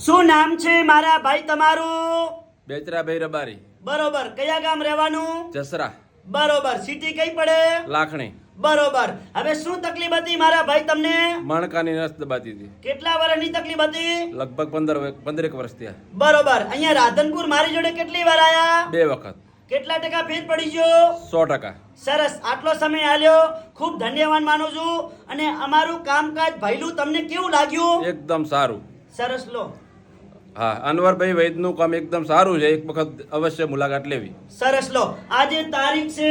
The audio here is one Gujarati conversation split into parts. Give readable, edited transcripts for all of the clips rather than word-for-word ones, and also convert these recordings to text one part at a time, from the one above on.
શું નામ છે મારા ભાઈ તમારું? બેચરાભાઈ રબારી. બરોબર. કયા ગામ રહેવાનું? જસરા. બરોબર. સિટી કઈ પડે? લાખણી. બરોબર. હવે શું તકલીફ હતી મારા ભાઈ તમને? મણકાની નસ દબાતી હતી. કેટલા વર્ષની તકલીફ હતી? લગભગ 15 વર્ષ થયા. બરોબર. અહીંયા રાધનપુર મારી જોડે કેટલી વાર આયા? 2 વખત. કેટલા ટકા ફેર પડી ગયો? 100%. સરસ. આટલો સમય આલ્યો, ખૂબ ધન્યવાદ માનું છું. અને અમારું કામકાજ ભાઈલું તમને કેવું લાગ્યું? એકદમ સારું. સરસ. લો. હા, અનવરભાઈ વૈદનું કામ એકદમ સારું છે. એક વખત અવશ્ય મુલાકાત લેવી. સરસ. લો. આજે તારીખ છે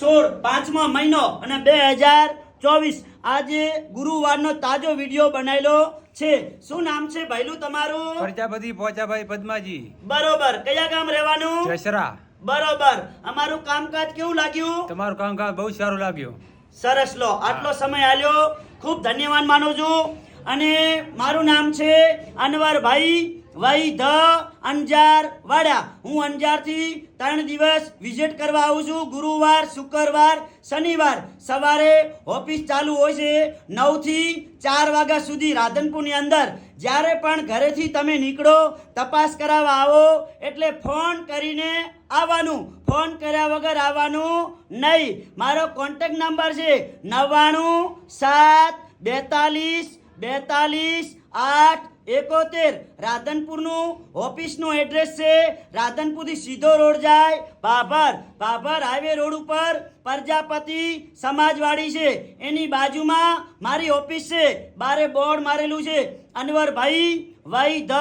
16 5મો મહિનો અને 2024. આજે ગુરુવારનો તાજો વિડીયો બનાવેલો છે. શું નામ છે ભાઈલું તમારું? પ્રજાપતિ પોચાભાઈ પદ્માજી. બરોબર. કયા ગામ રહેવાનું? જસરા. બરોબર. અમારું કામકાજ કેવું લાગ્યું? તમારું કામકાજ બહુ સારું લાગ્યું. સરસ. લો. આટલો સમય આલ્યો, ખૂબ ધન્યવાદ માનું છું. અને મારું નામ છે અનવરભાઈ વૈદ અંજાર વાડા. હું અંજારથી 3 દિવસ વિઝિટ કરવા આવું છું. ગુરુવાર, શુક્રવાર, શનિવાર સવારે ઓફિસ ચાલુ હોય છે 9 થી 4 વાગ્યા સુધી રાધનપુરની અંદર. જ્યારે પણ ઘરેથી તમે નીકળો, તપાસ કરાવવા આવો એટલે ફોન કરીને આવવાનું. ફોન કર્યા વગર આવવાનું નહીં. મારો કોન્ટેક્ટ નંબર છે 9972422871. રાધનપુરનું ઓફિસનું એડ્રેસ છે. રાધનપુરથી સીધો રોડ જાય ભાભર હાઈવે રોડ ઉપર પ્રજાપતિ સમાજવાડી છે. એની બાજુમાં મારી ઓફિસ છે. બારે બોર્ડ મારેલું છે અનવરભાઈ વૈદ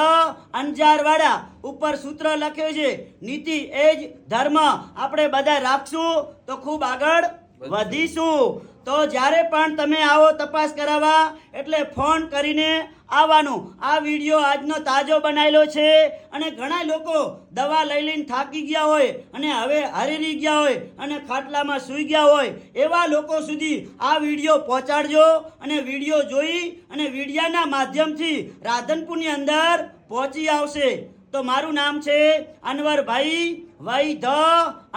અંજારવાડા. ઉપર સૂત્ર લખ્યું છે નીતિ એ જ ધર્મ. આપણે બધા રાખશું તો ખૂબ આગળ વધીશું. તો જ્યારે પણ તમે આવો તપાસ કરાવવા એટલે ફોન કરીને આવવાનું. આ વિડીયો આજનો તાજો બનાવેલો છે. અને ઘણા લોકો દવા લઈ લઈને થાકી ગયા હોય અને હવે હરી ગયા હોય અને ખાટલામાં સૂઈ ગયા હોય, એવા લોકો સુધી આ વિડીયો પહોંચાડજો. અને વિડીયો જોઈ અને વિડીયાના માધ્યમથી રાધનપુરની અંદર પહોંચી આવશે. તો મારું નામ છે અનવરભાઈ વૈદ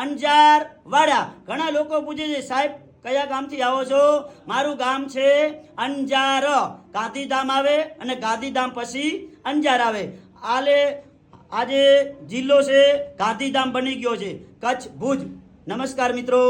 અંજાર વાડા. ઘણા લોકો પૂછે છે સાહેબ કયા ગામથી આવો છો? મારું ગામ છે અંજાર. ગાંધીધામ આવે અને ગાંધીધામ પછી અંજાર આવે. આજે જિલ્લો છે ગાંધીધામ બની ગયો છે, કચ્છ ભુજ. નમસ્કાર મિત્રો.